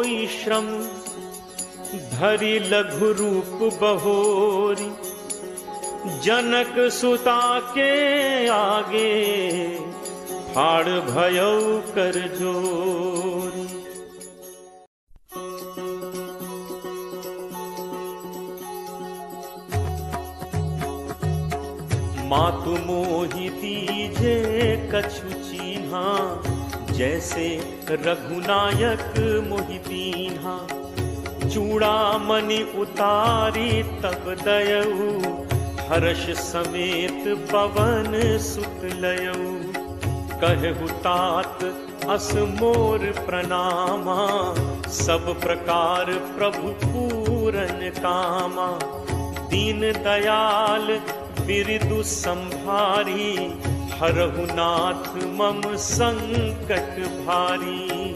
कोई श्रम, धरि लघु रूप बहोरी। जनक सुता के आगे, फाड़ भयउ कर जोरी। मातु मोहि दीजे कछु चीन्हा, जैसे रघुनायक मोहि दीन्हा। चूड़ामणि उतारी तब दयऊ, हर्ष समेत पवन सुत लयऊ। कहु तात अस मोर प्रणामा, सब प्रकार प्रभु पूरन कामा। दीन दयाल बिरदु संभारी, हरहु नाथ मम संकट भारी।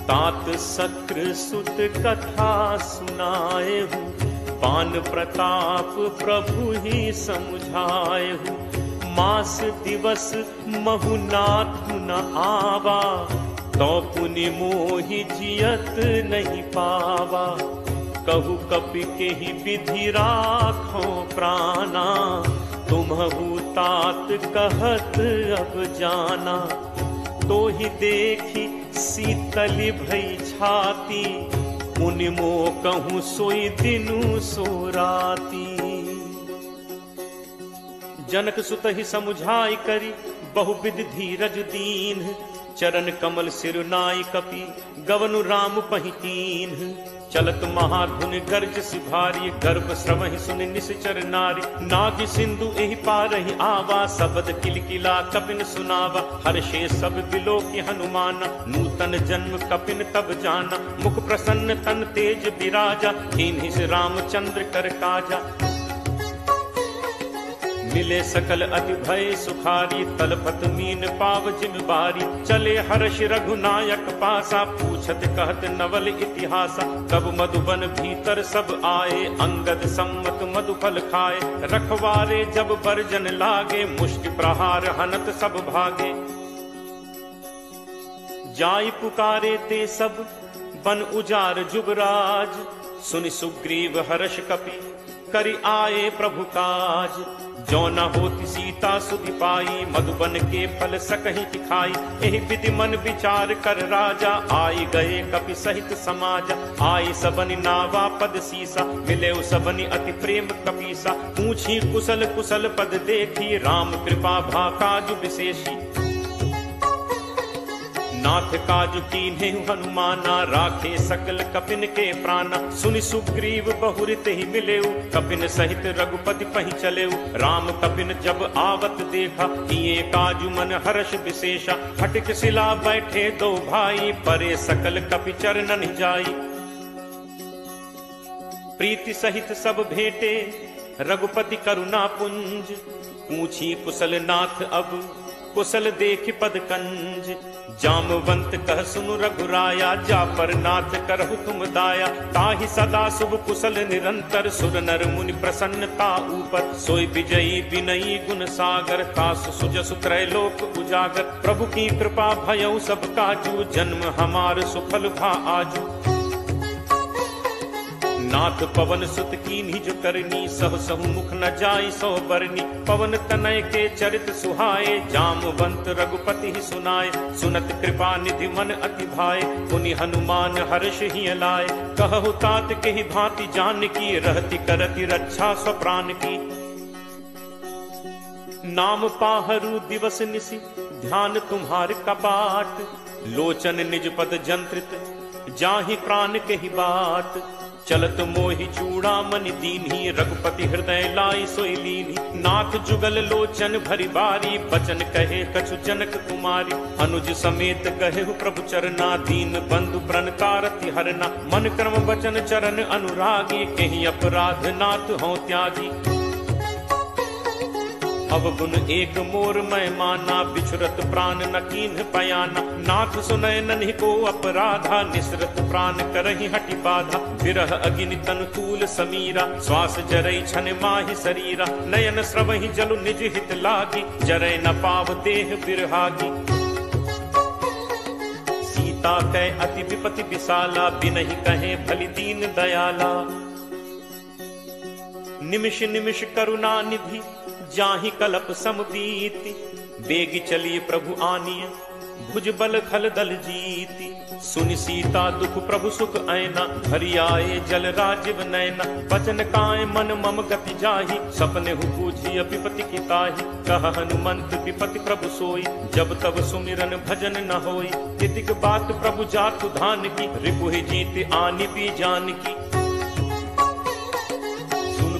तात सक्र सुत कथा सुनाएहु, पान प्रताप प्रभु ही समुझाएहु। मास दिवस महु नाथ न आवा, तो पुनि मोहि जियत नहीं पावा। कहु कपि केहि विधि राखो प्राणा, तुम्हु तात कहत अब जाना। तो ही देखी शीतल भई छाती, मुनि मो कहूँ सोई दिनु सो राती। जनक सुत ही समुझाई करी, बहुविध धीरज दीन। चरण कमल सिर नाई कपि, गवनु राम पहितीन। चलत महाधुन गर्ज सिभारी, गर्भ श्रवहि सुनि निश्चर नारी। नाग सिंधु एहि पारहि आवा, शब्द किलकिला कपिन सुनावा। हर्षे सब बिलोकि हनुमान, नूतन जन्म कपिन तब जाना। मुख प्रसन्न तन तेज विराजा, कीन्हि से रामचंद्र कर काजा। मिले सकल अति भय सुखारी, तलपत मीन पाव जिम बारी। चले हर्ष रघुनायक पासा, पूछत कहत नवल इतिहासा। कब मधुबन भीतर सब आए, अंगद सम्मत मधुफल खाए। रखवारे जब बरजन लागे, मुष्टि प्रहार हनत सब भागे। जाई पुकारे ते सब बन उजार जुगराज, सुनि सुग्रीव हर्ष कपि करि आए प्रभु काज। जो न होती सीता सुधि पाई, मधुबन के फल सकहि खाई। एहि विधि मन विचार कर राजा, आई गए कपि सहित समाजा। आई सबनि नावा पद सीसा, मिले सबनि अति प्रेम कपीसा। पूछी कुशल कुशल पद देखी, राम कृपा भा काज विशेषी। नाथ काजु कीन्हे हनुमाना, राखे सकल कपिन के प्राणा। सुनि सुग्रीव बहुरित ही मिलेऊ, कपिन सहित रघुपति पहि चलेऊ। राम कपिन जब आवत देखा, किए काजु मन हर्ष विशेषा। फटिक शिला बैठे दो भाई, परे सकल कपि चरणन जाई। प्रीति सहित सब भेंटे, रघुपति करुणा पुंज। पूछी कुशल नाथ अब, कुशल देख पद कंज। जामवंत कह सुनु रघुराया, जा पर नाथ करहु तुम दाया। ताहि सदा शुभ कुशल निरंतर, सुर नर मुनि प्रसन्नता ऊपर। सोई विजयी विनयी गुण सागर, तासु सुजसु त्रैलोक उजागर। प्रभु की कृपा भयउ सब काजू, जन्म हमार सुफल भा आजू। नाथ पवन सुत कीन्हि जो करनी, सह सहु मुख न जाई सो बरनी। पवन तनय के चरित सुहाए, जामवंत रघुपति ही सुनाए। सुनत कृपा निधि मन अति भाए, पुनि हनुमान हर्ष ही लाए। कहु तात के ही भांति जान की, रहति करति रक्षा स्वप्राण की। नाम पाहरु दिवस निशि, ध्यान तुम्हार कपाट। लोचन निज पद जंत्रित, जाहि प्राण के ही बाट। चलत मोहि चूड़ामणि दीन्ही, रघुपति हृदय लाई सोई लीन्ही। नाथ जुगल लोचन भरी बारी, बचन कहे कछु जनक कुमारी। अनुज समेत कहेहु प्रभु चरना, दीन बंधु प्रणकारति हरना। मन क्रम वचन चरण अनुरागी, केहि अपराध नाथ हों त्यागी। अवगुण एक मोर मैं माना, बिछुरत प्राण न कीन्ह पयाना। नाथ सुनय नन्हि को अपराधा, निसरत प्राण करहि हटि बाधा। विरह अगिनि तन तूल समीरा, श्वास जरई छन माहि शरीरा। नयन स्रवहि जलु निज हित लागी, जरय न पाव देह बिरहागी। ताकै अति विपति विशाला, बिनहि कहे भली दीन दयाला। निमिष निमिष करुणा निधि, जाहि कलप समबीति, बेगी चलिए प्रभु आनिय, भुज बल खल दल जीति। सुनि सीता दुख प्रभु सुख ऐना, हरि आए जल राजीव नैना। बचन काय मन मम गति जाहि, सपने हु बूझिय विपति की ताहि। कह हनुमंत विपति प्रभु सोई, जब तब सुमिरन भजन न होई। तितिक बात प्रभु जातु धान की, रिपुहि जीत आनि भी जान की।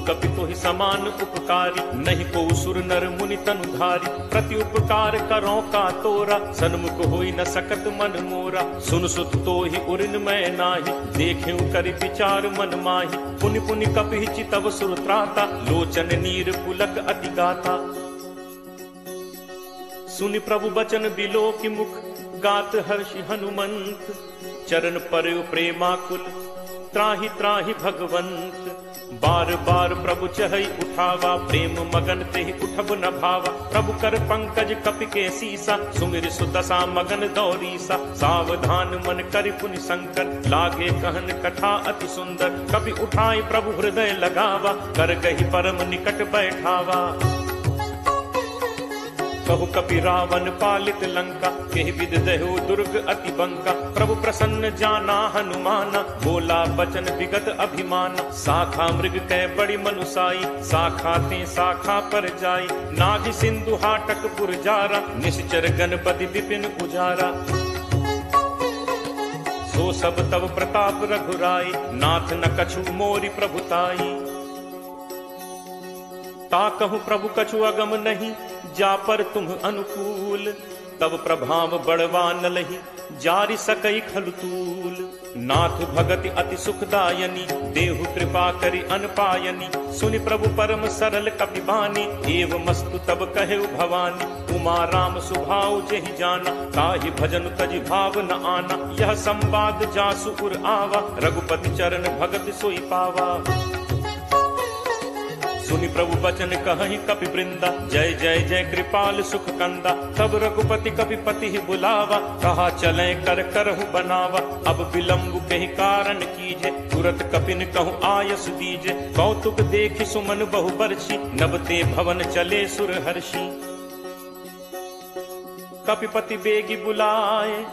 कपि तोहि समान उपकारी, नहीं को सुर नर मुनि तनुधारी। प्रति उपकार करो का तोरा, सन्मुख होई न सकत मन मोरा। सुन सुत तोहि उरिन मैं नाही, देखेउ करि विचार मन माही। पुनि पुनि कपि चितव सुर त्राता, लोचन नीर पुलक अति गाता। सुनि प्रभु बचन बिलो की मुख, गात हर्षि हनुमंत। चरण परयो प्रेमाकुल, त्राहि त्राहि भगवंत। बार बार प्रभु चहई उठावा, प्रेम मगन तेहि उठब न भावा। प्रभु कर पंकज कपि के सीसा, सुमिर सुदशा मगन दौरीसा। सावधान मन करि पुनि शंकर, लागे कहन कथा अति सुंदर। कपि उठाई प्रभु हृदय लगावा, कर गही परम निकट बैठावा। कहु कपि रावण पालित लंका, केहि विद दहु दुर्ग अति बंका। प्रभु प्रसन्न जाना हनुमाना, बोला बचन विगत अभिमाना। शाखा मृग कै बड़ी मनुसाई, शाखा ते शाखा पर जाई। नाभि सिंधु हाटक पुर जारा, निश्चर गणपति विपिन उजारा। सो सब तब प्रताप रघुराई, नाथ न कछु मोरि प्रभुताई। ताकहु प्रभु कछु अगम नहीं, जा पर तुम अनुकूल। तब प्रभाव बड़वा नलहि, जारि सकई खलुतूल। नाथ भगति अति सुखदायनी, देहु कृपा करि अनपायनी। सुनि प्रभु परम सरल कपि बानी, एव मस्तु तब कहेउ भवानी। उमा राम सुभाउ जेहि जाना, ताहि भजन तजि भाव न आना। यह संवाद जासु उर आवा, रघुपति चरण भगत सोई पावा। सुनि प्रभु बचन कहहि कपि वृंदा, जय जय जय कृपाल सुख कंदा। तब रघुपति कपि पति ही बुलावा, कहा चले कर करहु बनावा। अब विलंब कहि कारण कीजे, तुरत कपिन कहु आयस दीजे। कौतुक देखि सुमन बहु बरछी, नबते भवन चले सुर हर्षि। कपिपति बेगी बुलाए,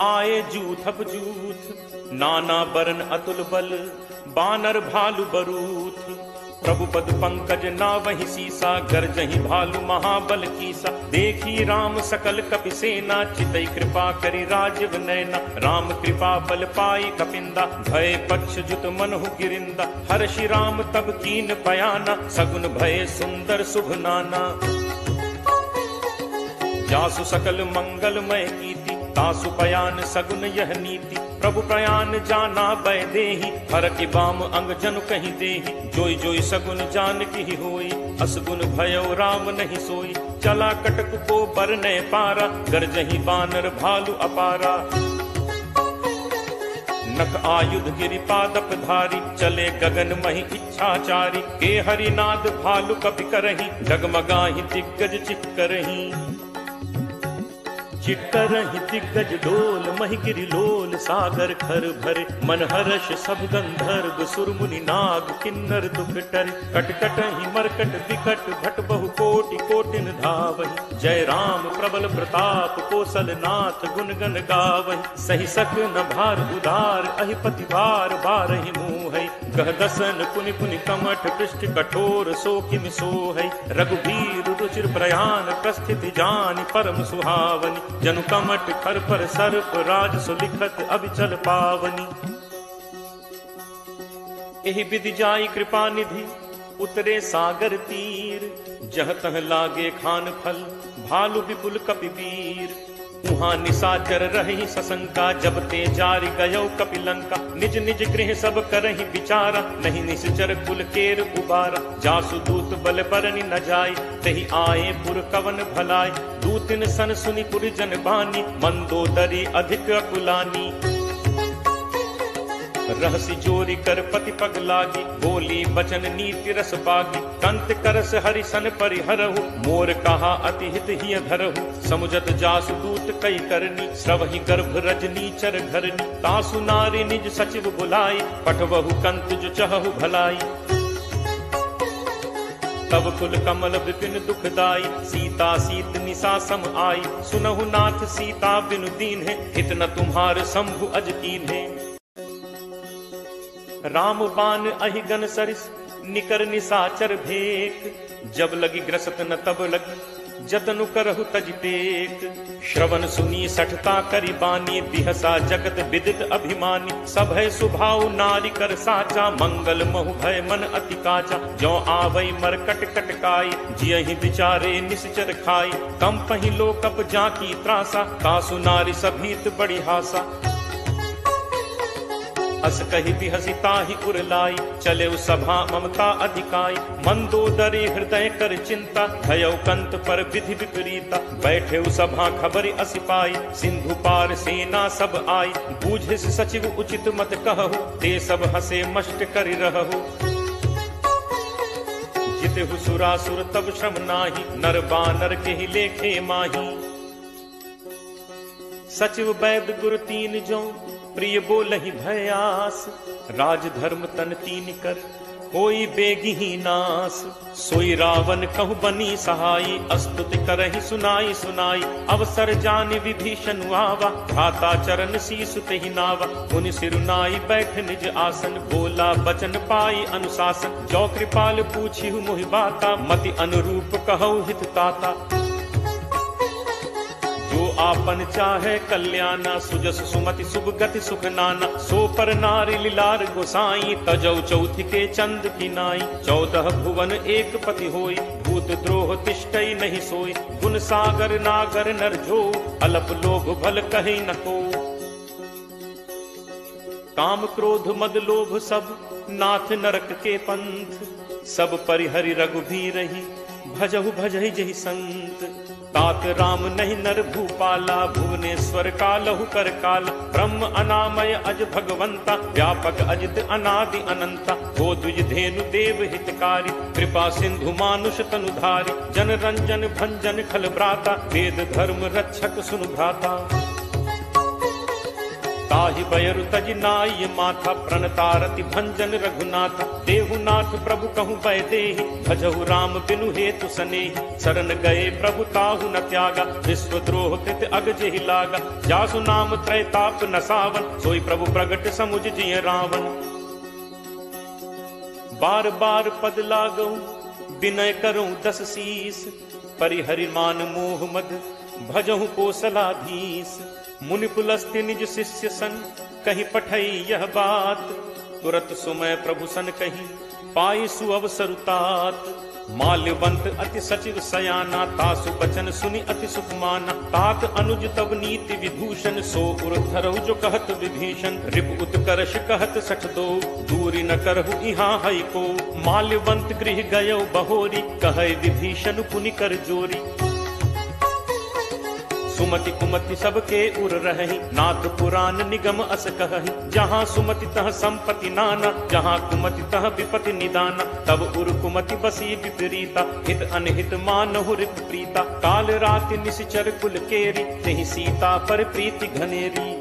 आए जूथप जूथ। नाना बरन अतुल बल, बानर भालु बरूथ। प्रभु पद पंकज नावहि सीसा, गर्जहि भालु महाबल कीसा। देखी राम सकल कपि सेना, चितई कृपा करि राजीव नैना। राम कृपा बल पाई कपिंदा, भय पक्ष जुत मनहु गिरिंदा। हर्षि राम तब कीन पयाना, सगुन भय सुंदर शुभ नाना। जासु सकल मंगलमय कीति, तासु पयान सगुन यह नीति। प्रभु प्रयान जाना बै देहि, हर के बाम अंग जनु कहीं देहि। जोई जोई सगुन जान की होई, असगुन भयो राम नहीं सोई। चला कटक को बरने पारा, गरजहि बानर भालु अपारा। नख आयुध गिरि पादप धारी, चले गगन महि इच्छाचारी। के हरिनाद भालु कपि करहि, डगमगाहि दिग्गज चित करहि। चिट्करहि दिग्गज डोल, महि गिरि लोल सागर खर भरे। मन हर्ष सब गंधर्व सुर मुनि नाग, किन्नर दुख टरे। कटकटहि मरकट विकट, भट बहु कोटि कोटिन धावहि। जय राम प्रबल प्रताप, कौशल नाथ गुण गण गावहि। सहि सक न भार उदार, अहिपति भार बारहि मुँहै। गह दसन पुनि पुनि कमठ, पृष्ठ कठोर सो किमि सोहै। रघुबीर रुचिर प्रयाण, प्रस्थिति जानि परम सुहावनी। जनु कमठ खर पर सर्प, राज सुलिखत अभिचल पावनी। एहि विधि जाई कृपा निधि, उतरे सागर तीर। जह तह लागे खान फल, भालु विपुल कपि वीर। उहाँ निशाचर रही सशंका, जब ते जारि गयो कपि लंका। निज निज गृह सब करहि विचारा, नहीं निश्चर कुल केर उबारा। जासु दूत बल बरनि न जाय, तहि आए पुर कवन भलाय। दूतिन सन सुनि पुर जन बानी, मंदोदरी अधिक अकुलानी। रहसी जोरी कर पति पग लागी, बोली बचन नीति रस बागी। कंत करस हरिसन परिहरहु, मोर कहा अति हित हिय धरहु। समुझत जासु दूत कई करनी, स्रवहि गर्भ रजनी चर घरनी। तासु नारी निज सचिव बुलाई, पठवहु कंत जो चहु भलाई। तब कुल कमल विपिन दुखदाई, सीता सीत निशा सम आई। सुनहु नाथ सीता बिनु दीन है, हित न तुम्हार शंभु अज कीन है। राम बान अहिगन सरिस, निकर निशाचर भेक। जब लगी ग्रसत न तब लगी, जतनु करहु तज टेक। श्रवण सुनी सठता करी बानी, बिहसा जगत विदित अभिमानी। सब है सुभाव नारी कर साचा, मंगल महु भय मन अति काचा। जो आवई मरकट कटकाई, जियहि बिचारे निश्चर खाई। कम पहि लोकप जाकी त्रासा, तासु नारी सभीत बड़ी हासा। अस कही बिहसी ताहि उरलाई, चले सभा ममता अधिकाई। मंदोदरी हृदय कर चिंता, भयउ कंत पर विधि विपरीता। बैठे सभा खबरि असि पाई, सिंधु पार सेना सब आई। बूझिस सचिव उचित मत कहु, ते सब हसे मष्ट करि रहु। जितहु सुरासुर तब श्रम नाही, नर बानर केहि लेखे माही। सचिव वैद गुरु तीन जो, प्रिय बोलहि भयास। राज धर्म तन तीन कर, कोई बेगी ही नास। सोई रावण कहु बनी सहाई, अस्तुति करहि सुनाई सुनाई। अवसर जान विभीषण आवा, भ्राता चरण शीसु तेहि नावा। मुनि सिरुनाई बैठ निज आसन, बोला बचन पाई अनुशासन। जो कृपाल पूछिहु मोहि बाता, मति अनुरूप कहु हित ताता। जो आपन चाहे कल्याणा, सुजस सुमति शुभ गति सुख नाना। सो पर नारी लीलार गोसाई, तजौ चौथि के चंद की नाई। 14 भुवन एक पति होई, भूत द्रोह तिष्ठई नहीं सोई। गुण सागर नागर नर जो, अलप लोभ भल कहि न को। काम क्रोध मद लोभ सब, नाथ नरक के पंथ। सब परिहरि रघुबीरहि, भजहु भजहि जहि संत। तात राम नहीं नर भूपाला, भुवनेश्वर कालहु कर काला। ब्रह्म अनामय अज भगवंता, व्यापक अजित अनादि अनंता। हो द्विज धेनु देव हितकारी, कृपा सिंधु मानुष तनुधारी। जन रंजन भंजन खल भ्राता, वेद धर्म रक्षक सुनु भ्राता। ताहि बयरु तज नाय माथा, प्रणतारति भंजन रघुनाथा। देहुनाथ प्रभु कहु बय देहि, भजहु राम बिनु हेतु सनेहि। शरण गए प्रभु ताहु न त्यागा, विश्वद्रोह कृत अग जेहि लागा। जासु नाम त्रैताप न सावन, सोई प्रभु प्रगट समुझ जिय रावण। बार बार पद लागऊ, विनय करऊं 10 शीस। परिहरि मान मोह मद, भजहु कोसलाधीश। मुनि पुलस्त्य निज शिष्य सन, कही पठई यह बात। तुरत सुमय प्रभु सन कही, पाई सुअवसर तात। माल्यवंत अति सचिव सयाना, तासु बचन सुनि अति सुख माना। तात अनुज तब नीति विभूषण, सो उर धरहु जो कहत विभीषण। रिप उत्कर्ष कहत सठ दो, दूरी न करहु इहाँ हई को। माल्यवंत गृह गयो बहोरी, कहे विभीषण पुनि कर जोरी। सुमति कुमति सबके उर रहहि, नाथ पुराण निगम अस कहहि। जहाँ सुमति तह संपत्ति नाना, जहाँ कुमति तह विपति निदाना। तब उर कुमति बसी विपरीता, हित अनहित मानहु रिप प्रीता। काल राति निशिचर कुल केरी, तेहि सीता पर प्रीति घनेरी।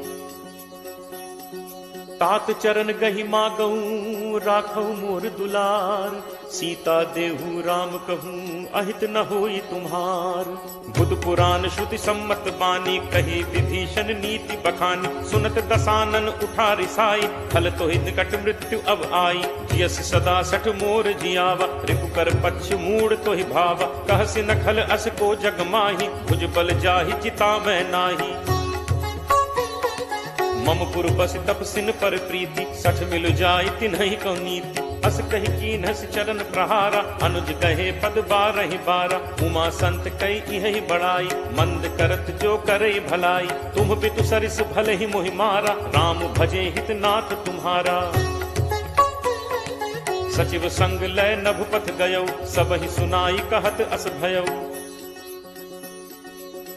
तात चरण गहि मागऊं, राखऊ मोर दुलार। सीता देहु राम कहूँ, अहित न होई तुम्हार। बुध पुराण श्रुति सम्मत बानी, कही विभीषण नीति बखानी। सुनत दसानन उठा रिसाई, खल तो निकट मृत्यु अब आई। जियस सदा सठ मोर जियावा, रिपु कर पक्ष मूड तो ही भावा। कहसि न खल अस को जग माही, भुज बल जाहि चिता मैं नाही। मम पुर बस तप सिन पर प्रीति, सठ मिल जाय तिन्हि को नीति। अस कहि कीन्हस चरण प्रहारा, अनुज कहे पद 12 उमा संत कई इहि बड़ाई। मंद करत जो करे भलाई, तुम पितु सरिस भले ही मोहि मारा। राम भजे हित नाथ तुम्हारा। सचिव संग लय नभुपथ गयो, सब ही सुनाई कहत अस भयऊ।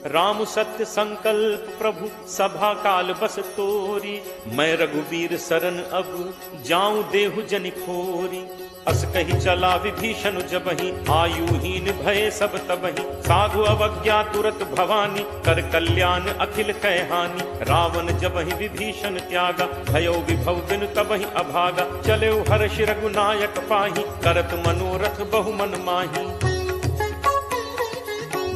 राम सत्य संकल्प प्रभु सभा काल बस तोरी, मैं रघुवीर सरन अब जाऊं देहु जनि खोरी। अस कही चला विभीषण जबहि, आयुहीन भय सब तबहि, साधु अवज्ञा तुरत भवानी, कर कल्याण अखिल कह हानि। रावण जबहि विभीषण त्यागा, भयो विभव बिनु तबहि अभागा, चले हर्ष रघुनायक पाहि, करत मनोरथ बहु मन माही।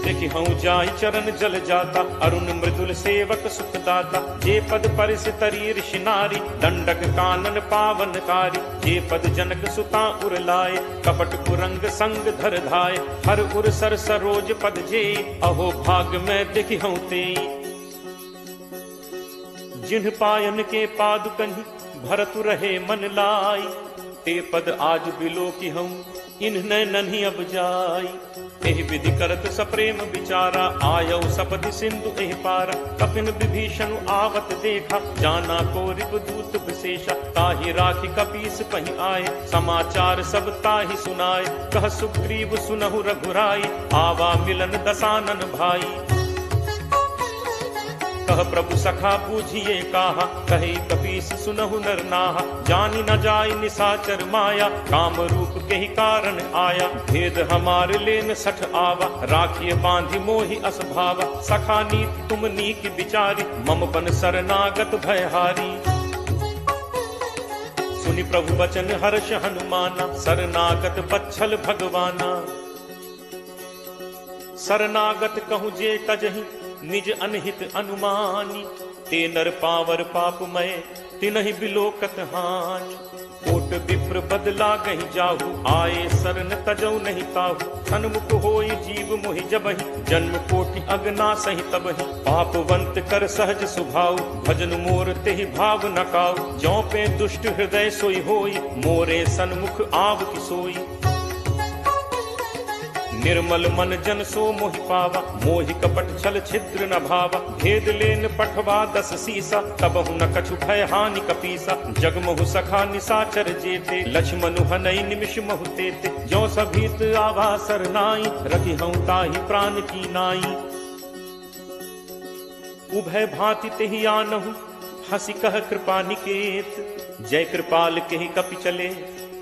देखि हूँ जाई चरण जल जाता, अरुण मृदुल सेवक सुखदाता, जे पद परिस तरी ऋषि नारी, दंडक कानन पावनकारी, जे पद जनक सुता उर लाए, कपट कुरंग संग धर धाय, हर उर सर सरोज पद जे, अहो भाग में देखि हूँ ते। जिन्ह पायन के पादुकनि भरतु रहे मन लाई, ते पद आज बिलो की हूँ इन्ह नन्ही अब जाई। एहि विधि करत सप्रेम विचारा, आयौ सपदि सिंधु एहि पारा, कपिन विभीषण आवत देखा, जाना को रिपुदूत विशेषा, ताहि राखी कपीस पहि आए, समाचार सब ताहि सुनाए, कह सुग्रीव सुनहु रघुराई, आवा मिलन दसानन भाई। कह प्रभु सखा बूझिए काहा, कहे कपीस सुनहु नर नाहा, जानी न जाय निसाचर माया, काम रूप के ही कारण आया, भेद हमार लेन सठ आवा, राखिए बांधि मोहि अस भावा, सखा नीति तुम नीक विचारी, मम बन शरणागत भयहारी। सुनि प्रभु वचन हर्ष हनुमाना, शरणागत बच्छल भगवाना। शरणागत कहूँ जे तजहि, निज अनहित अनुमानी, ते नर पावर पापमय, तिनहि बिलोकत हानि। कोट विप्र बदला गहि जाहु, आए शरण तजौ नहीं ताहु, सन्मुख होई जीव मोहि जबहि, जन्म कोटि अगना सहि तबहि, पापवंत कर सहज सुभाव, भजन मोर तेहि भाव न काऊ, जौ पे दुष्ट हृदय सोई होई, मोरे सन्मुख आव की सोई। निर्मल मन जन सो मोहि पावा, मोहि कपट छल छिद्र न भावा, भेद लेन पठवा दस सीसा, तबहु न कछु भय हानि कपीसा, जगमहु सखा निसाचर जेते, लक्ष्मण हनई निमिष महु तेते, जो सभीत आवा सरनाई, रखि हूँ ताहि प्राण की नाई। उभय भांति तेहि आनहु, हंसी कह कृपा निकेत, जय कृपाल केहि कपि चले,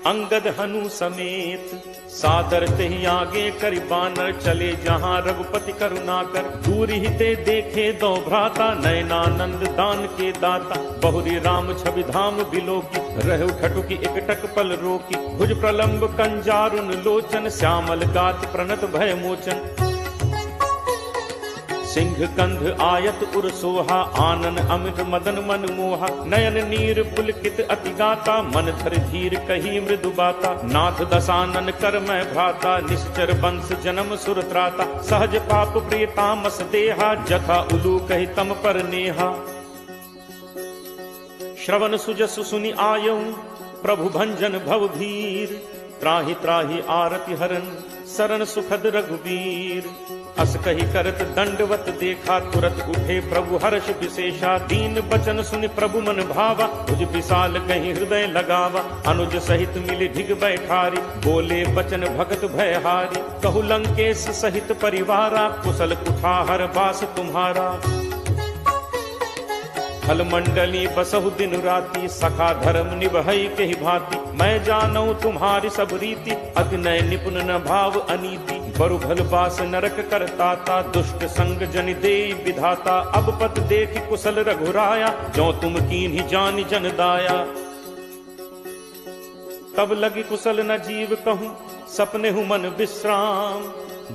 अंगद हनु समेत। सादर तेहि आगे करि बानर, चले जहाँ रघुपति करुणा कर, दूर ही ते देखे दो भ्राता, नयनानंद दान के दाता, बहुरी राम छवि धाम बिलोकी, रहु ठटुकी एकटक पल रोकी, भुज प्रलंब कंजारुन लोचन, श्यामल गात प्रणत भय मोचन। सिंह कंध आयत उर सोहा, आनन अमित मदन मन मोहा, नयन नीर पुलकित अति गाता, मन धर धीर कही मृदु बाता, नाथ दसानन कर मैं भ्राता, निश्चर वंश जन्म सुर त्राता, सहज पाप प्रिय तामस देहा, जथा उलू कही तम पर नेहा। श्रवण सुजसु सुनि आयऊ, प्रभु भंजन भव भीर, त्राहि त्राहि आरति हरन, शरण सुखद रघुवीर। अस कही करत दंडवत देखा, तुरत उठे प्रभु हर्ष विशेषा, दीन बचन सुनि प्रभु मन भावा, भुज विशाल कहीं हृदय लगावा, अनुज सहित मिली ढिग बैठारी, बोले बचन भगत भयहारी, कहु लंकेश सहित परिवारा, कुशल कुठार बास तुम्हारा। फल मंडली बसहु दिन राति, सखा धर्म निभई के ही भांति, मैं जानऊ तुम्हारी सब रीति, अति नय निपुण न भाव अनीति, बरु भल बास नरक करताता, दुष्ट संग जन दे विधाता, अब पत देख कुशल रघुराया, जो तुम कीन्ही जानि जन दाया। तब लगी कुशल न जीव कहूँ, सपने हूँ मन विश्राम,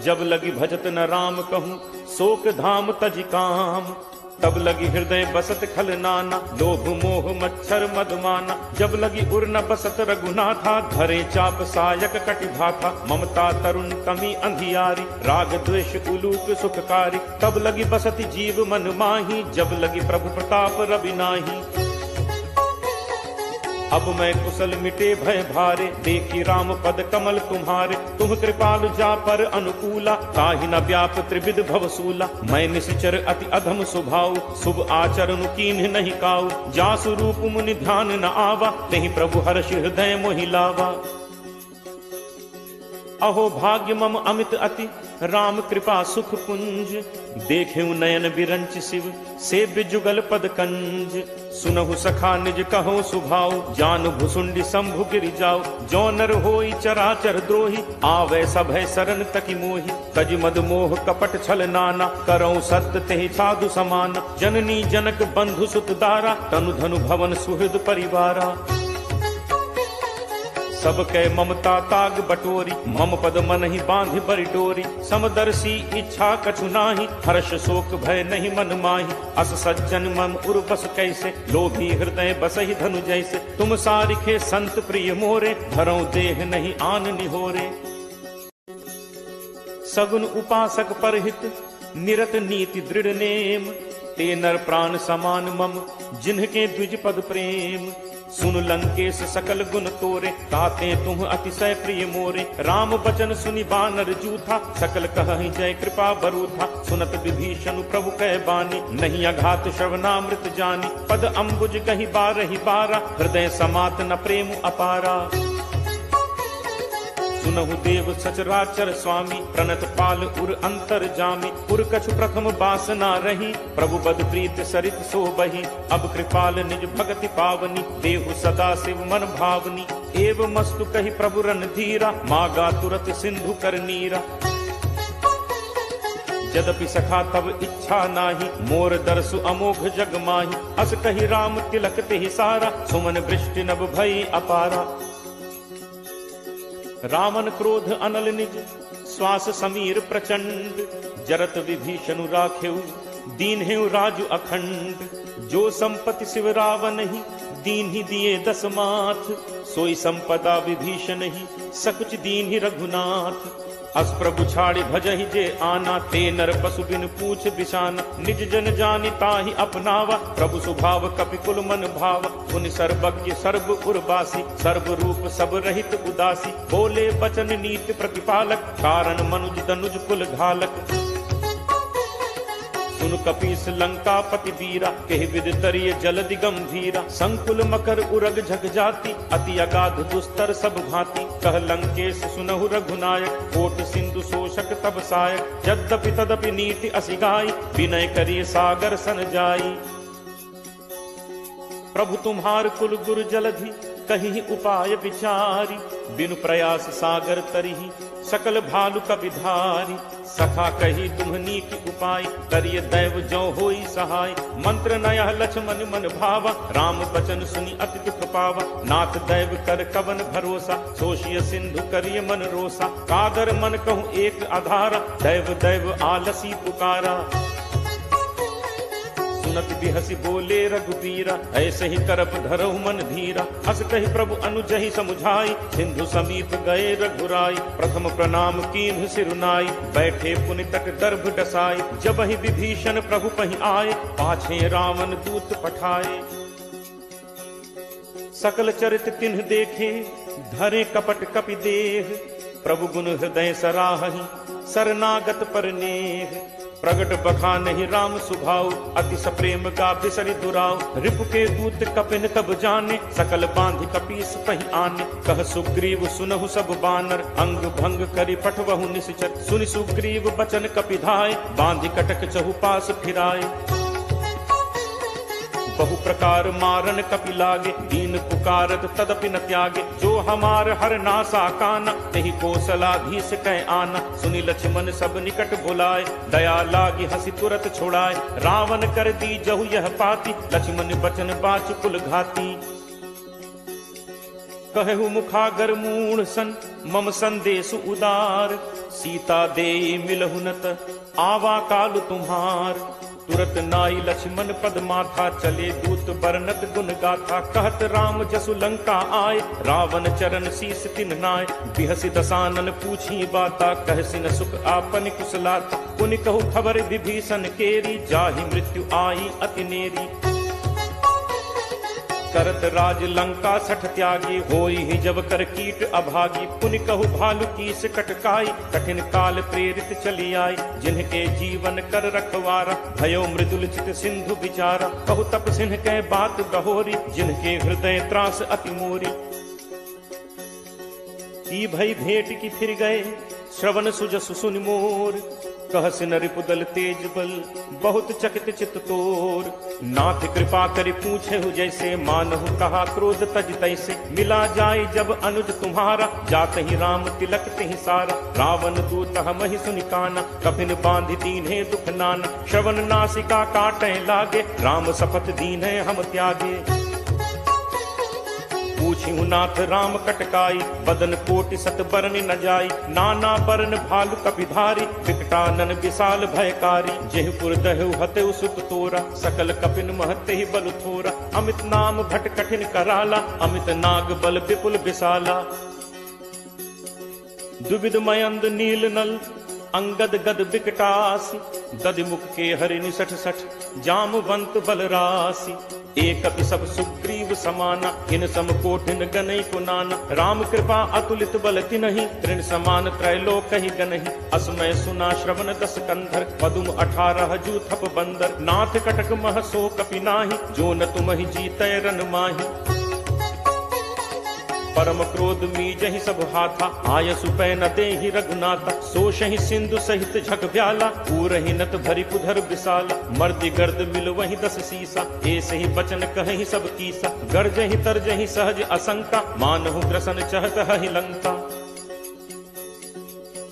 जब लगी भजत न राम कहूँ, शोक धाम तजि काम। तब लगी हृदय बसत खल नाना, लोभ मोह मच्छर मधुमाना, जब लगी उर न बसत रघुनाथा, धरे चाप सायक कटिभाथा, ममता तरुण तमी अंधियारी, राग द्वेष उलूक सुखकारी, तब लगी बसत जीव मन माही, जब लगी प्रभु प्रताप रवि नाही। अब मैं कुशल मिटे भय भारे, देखी राम पद कमल तुम्हारे, तुम कृपाल जा पर अनुकूला, ताहि न व्याप त्रिविध भवसूला, मैं निश्चर अति अधम स्वभाव, शुभ आचरण कीन्ह नहीं काऊ, जासु रूप मुनि ध्यान न आवा, नहीं प्रभु हर्ष हृदय मोहि लावा। अहो भाग्य मम अमित अति, राम कृपा सुख पुंज। देखे नयन बिरंच शिव सेव्य जुगल पद कंज। सुनहु सखा निज कहो सुभाव जान भुसुंडी शंभु गिरि जाओ। जो नर होई चराचर द्रोही आवे सभय सरन तकी मोही। तज मद मोह कपट छल नाना करऊं सत्य तेहि साधु समान। जननी जनक बंधु सुत दारा तनु धनु भवन सुहृद परिवारा। सब कै ममता ताग बटोरी मम पद मन ही बांध बरि डोरी। समदर्शी इच्छा कछु नाही हर्ष शोक भय नहीं मन माही। अस सज्जन मम उर बस कैसे लोभी हृदय बसहि धनु जैसे। तुम सारिखे संत प्रिय मोरे धरऊं देह नहीं आन निहोरे। सगुन उपासक परहित निरत नीति दृढ़ नेम। ते नर प्राण समान मम जिन्हके द्विज पद प्रेम। सुन लंकेश सकल गुण तोरे ताते तुम अतिशय प्रिय मोरे। राम बचन सुनि बानर जूथा सकल कहहि जय कृपा बरूथा। सुनत विभीषण प्रभु कह बानी नहीं अघात श्रवणामृत जानी। पद अम्बुज कहि बारहि बारा हृदय समात न प्रेम अपारा। सुनहु देव सचराचर स्वामी प्रणत पाल उर अंतर जामी। उर कछु प्रथम बासना रही प्रभु बद प्रीत सरित सो बही। अब कृपाल निज भगति पावनी देहु सदा शिव मन भावनी। एव मस्तु कहि प्रभु रन धीरा मागा तुरत सिंधु कर नीरा। यद्यपि सखा तब इच्छा नाही मोर दरसु अमोघ जग माही। अस कहि राम तिलक तेहि सारा सुमन वृष्टि नभ भई अपारा। रावण क्रोध अनल निज श्वास समीर प्रचंड। जरत विभीषण राखेउ दीन हेउ राजु अखंड। जो संपत्ति शिव रावण ही दीन ही दिए दस माथ। सोई संपदा विभीषण ही सकुच दीन ही रघुनाथ। अस प्रभु छाड़ि भजहि जे आना ते नर पशु बिन पूछ बिशाना। निज जन जानि ताहि अपनावा प्रभु स्वभाव कपि कुल मन भावा। पुनि सर्वज्ञ सर्व उर्वासी सर्व रूप सब रहित उदासी। बोले बचन नीति प्रतिपालक कारण मनुज तनुज कुल घालक। सुन कपीस लंका पति वीरा कहि विद तरिय जलदि गंभीरा। संकुल मकर उरग झग जाति अति अगाध दुस्तर सब भांति। कह लंकेश सुनहु रघुनायक कोट सिंधु शोषक तब सायक। यद्यपि तदपि नीति असिगाई विनय करिय सागर सन जाई। प्रभु तुम्हार कुल गुरु जलधि कहि उपाय विचारी। बिनु प्रयास सागर तरिहि सकल भालु कविधारी। सखा कही तुम्हनी की उपाय करिय दैव जो होई सहाय। मंत्र नया लक्ष्मण मन भावा राम बचन सुनि अति दुख पावा। नाथ दैव कर कवन भरोसा सोशिय सिंधु करिय मन रोसा। कादर मन कहूँ एक आधारा दैव दैव आलसी पुकारा। सुनत बिहसी बोले रघुबीरा ऐसे ही करप धरहु मन धीरा। अस कहि प्रभु अनुजहि समुझाई सिंधु समीप गए रघुराई। प्रथम प्रणाम कीन्ह सिरुनाई बैठे पुनि तट दर्भ डसाई। जब ही विभीषण प्रभु पहि आए पाछे रावण दूत पठाए। सकल चरित तिन्ह देखे धरे कपट कपि देह। प्रभु गुण हृदय सराहि शरणागत पर नेह। प्रगट बखानहि राम सुभाव अति सप्रेम का बिसरि दुराव। रिपु के दूत कपिन तब जाने सकल बांधि कपीस पहि आने। कह सुग्रीव सुनहु सब बानर अंग भंग करि पठवहु निश्चर। सुनि सुग्रीव बचन कपिधाय बांधि कटक चहुपास फिराए। बहु प्रकार मारन कपि लागे दीन पुकारत तदपि न त्यागे। जो हमार हर नासा काना तेहि कौशलाधीश कह आना। सुनि लक्ष्मण सब निकट बुलाए दया लागी हंसी तुरत छोड़ाए। रावण कर दी जहु यह पाती लक्ष्मण बचन बाच कुल घाती। कहु मुखागर मूढ़ सन मम संदेश उदार। सीता दे मिलहु नत आवा काल तुम्हार। तुरत नाई लक्ष्मण पद माथा चले दूत बरनत गुण गाथा। कहत राम जसु लंका आए रावण चरण शीस तिन नाय। बिहसि दसानन पूछी बाता कहसि न सुख आपन कुशलाता। पुनि कहु खबर विभीषण केरी जाहि मृत्यु आई अति नेरी। करत राज लंका सठ त्यागी होई ही जब कर कीट अभागी। पुनि कहु भालु कीस कटकाई कठिन काल प्रेरित चली आई। जिनके जीवन कर रखवारा भयो मृदुल चित सिंधु विचारा। कहु तप सिंह के बात बहोरी जिनके हृदय त्रास अति मोरी। की भई भेंट की फिर गए श्रवण सुजसु सुनि मोर, कहस न रिपुदल तेज बल, बहुत चकित चित तोर। नाथ कृपा करि पूछे हु जैसे, मानहु कहा क्रोध तज तैसे। मिला जाय जब अनुज तुम्हारा, जात ही राम तिलक तिहि सारा। रावण दूत हमहि सुनि काना, कफिन बांधि दीन्हे दुख नाना। श्रवण नासिका काटै लागे, राम शपथ दीन्हे हम त्यागे। पूछिहु नाथ राम कटकाई, बदन कोटि सत बरन न जाई। नाना बरन भालु कपिधारी, विकटानन विशाल भयकारी। जेहपुर दहु हतेउ सुत तोरा, सकल कपिन महते ही बल थोरा। अमित नाम भट कठिन कराला, अमित नाग बल विपुल विशाला। दुविध मयंद नील नल, अंगद गद विकटासी। दधिमुख के हरि निसठ सठ, जामवंत बल राशि। एक सब सुग्रीव समाना, इन सम कोठिन गनई को नाना। राम कृपा अतुलित बल तिनहि, तृण समान त्रैलोक ही गनहि। असमय सुना श्रवण दस कंधर, पदुम 18 जू थप बंदर। नाथ कटक मह सो कपि नाहि, जो न तुमहि जीतै रन माहि। परम क्रोध मीजहि सब हाथा, आयसु पै न देहि रघुनाथा। सोषहि सिंधु सहित झक ब्याला, पूरहि नत भरि पुधर विशाला। मर्दि गर्द मिल वहि 10 सीसा, ऐसे ही बचन कहहि सब कीसा। गर्जहि तरजहि सहज असंका, मानहु ग्रसन चहत हहि लंका।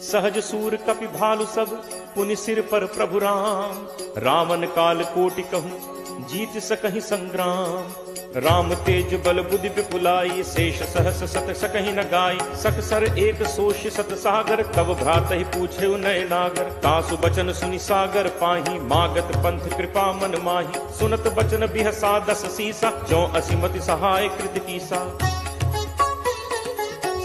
सहज सूर कपि भालु सब, पुनि सिर पर प्रभु राम। रावण काल कोटि कहूँ, जीत सकहि संग्राम। राम तेज बल बुद्धि विपुलाई, शेष सहस सत सकहि न गाई। सकसर एक सोष सत सागर, तब भ्रातहि पूछे नय नागर। तासु बचन सुनि सागर पाही, मागत पंथ कृपा मन माही। सुनत बचन बिहसा 10 सीसा, जो असिमति सहाय कृत कीसा।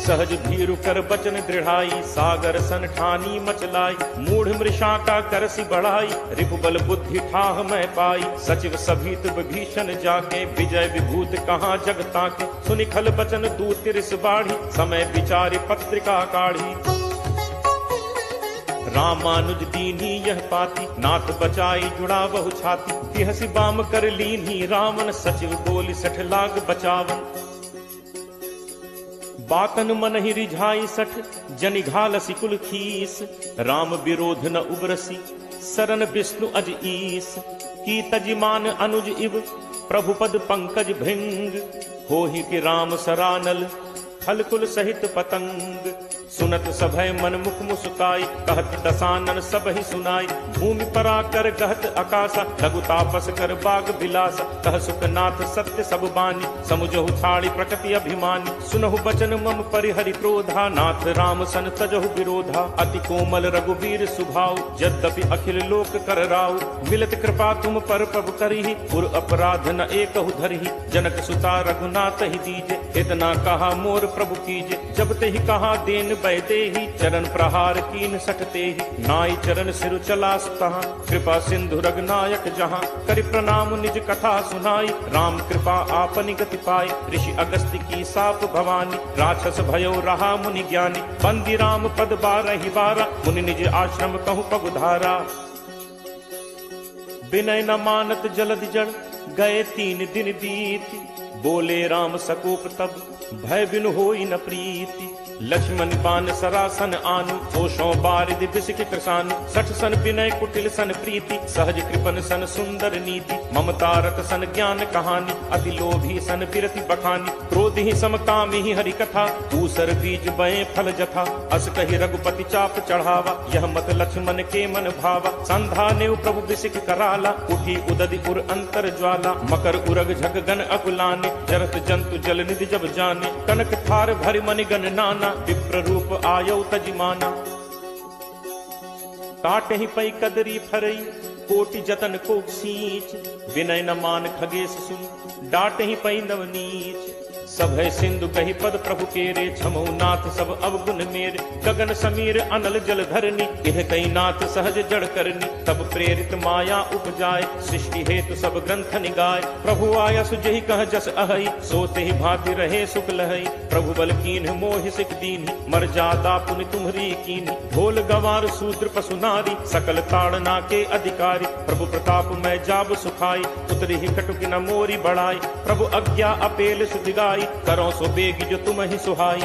सहज भीरु कर बचन दृढ़ाई, सागर सन ठानी मचलाई। मूढ़ मृषा का करसी बढ़ाई, रिपुबल बुद्धि ठाह मैं पाई। सचिव सभीत विभीषण जाके, विजय विभूत कहाँ जगता के। सुनि खल बचन दूत तिरिस बाढ़ी, समय विचारि पत्रिका काढ़ी। रामानुज दीन्ही यह पाती, नाथ बचाई जुड़ा बहु छाती। तिहसि बाम कर लीन्ही रावण, सचिव बोली 60 लाख बचावन। बातन मन ही रिझाई 60, जनि घालसी कुल खीस। राम विरोध न उबरसी, सरन विष्णु अज ईस। की तजिमान अनुज इव, प्रभुपद पंकज भृंग। होहि कि राम सरानल, खल कुल सहित पतंग। सुनत सभय मन मुख मुस्काई, कहत दसानन सब ही सुनाई। भूमि पराकर कहत आकाशा, लघु तापस कर बाग बिलासा। कह सुखनाथ सत्य सब बानी, समुझहु छाड़ी प्रकृति अभिमानी। सुनहु बचन मम परिहरि क्रोधा, नाथ राम सन तजहु विरोधा। अति कोमल रघुवीर सुभाव, यद्यपि अखिल लोक कर राव। मिलत कृपा तुम पर प्रभु करहि, पुर अपराध न एकहु धरहि। जनक सुता रघुनाथ ही दीजे, इतना कहा मोर प्रभु कीजे। जब ते ही कहा देन बैदे ही, चरण प्रहार कीन सटते ही। नाई चरण सिर चला सुतहाँ, कृपा सिंधु रघुनायक जहाँ। करि प्रणाम निज कथा सुनाई, राम कृपा आपनि गति पाई। ऋषि अगस्त्य की साप भवानी, राक्षस भयो रहा मुनि ज्ञानी। बंदी राम पद 12 बारा, मुनि निज आश्रम कहूँ पगुधारा। विनय न मानत जलधि जड़, गए 3 दिन बीत। बोले राम सकोप तब, भय बिनु होई न प्रीति। लक्ष्मण बान सरासन आनु, होशों बारिद बिसिक कृसानु। 60 सन विनय कुटिल सन प्रीति, सहज कृपन सन सुंदर नीति। ममता रत सन ज्ञान कहानी, अति लोभी सन बिरति बखानी। क्रोध ही समकामी ही हरि कथा, ऊसर बीज बये फल जथा। अस कहि रघुपति चाप चढ़ावा, यह मत लक्ष्मण के मन भावा। संधा नेव प्रभु बिसिक कराला, उठी उदधि उर अंतर ज्वाला। मकर उरग झग गन अकुलाने, जरत जंतु जल निधि जब जाने। कनक थार भरि मनि गण नाना, विप्र रूप आयो तजिमाना। काटे ही पै कदरी फरई, कोटि जतन को सींच। विनय न मान खगेश सुन, डाटे ही पै नवनीच। सब है सिंधु कही पद प्रभु केरे, छमो नाथ सब अवगुण मेरे। गगन समीर अनल जल धरनी, यह कई नाथ सहज जड़ करनी। तब प्रेरित माया उपजाए, सृष्टि हेतु सब ग्रंथ निगाय। प्रभु आया सुजहि कह जस अहई, सोते ही भांति रहे सुख लहई। प्रभु बल कीन मोहि सिख दीन्ही, मर्यादा पुनि तुम्हरी कीन्ही। ढोल गवार शूद्र पशु नारी, सकल ताड़ना के अधिकारी। प्रभु प्रताप मैं जाब सुखाई, उतरी ही कटुक न मोरी बढ़ाई। प्रभु आज्ञा अपेल सुधिगाई, करो सो बेग जो तुम ही सुहाई।